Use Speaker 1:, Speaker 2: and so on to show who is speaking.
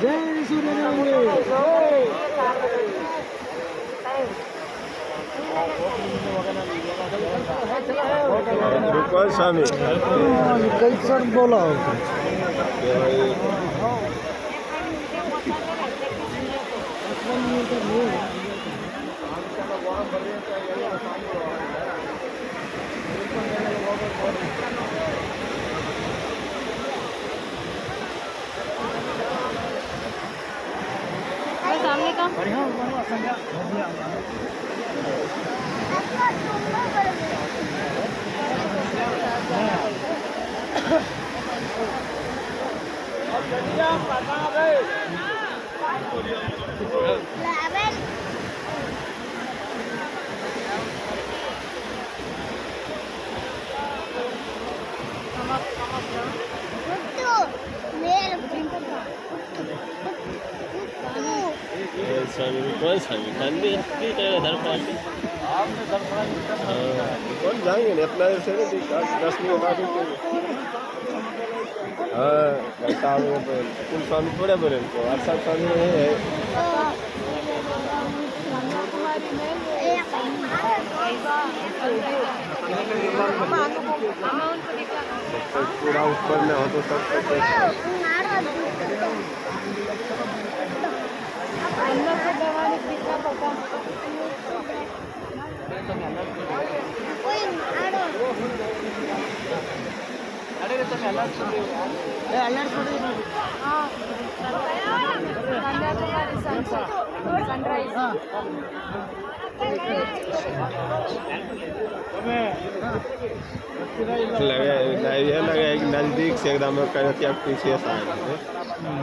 Speaker 1: जय सूर्य
Speaker 2: रुको स्वामी
Speaker 1: कई सर बोला
Speaker 3: सामने का
Speaker 2: स्वामी कौन स्वामी मंदिर की तरह दर्शन कौन जाएंगे नहीं अपना से 10 मिनट बाद हाँ कुल स्वामी थोड़े बोले उनको अच्छा स्वामी है पूरा ऊपर में हो तो सब लगे एक नज़दीक से एकदम क्या पीछे से आए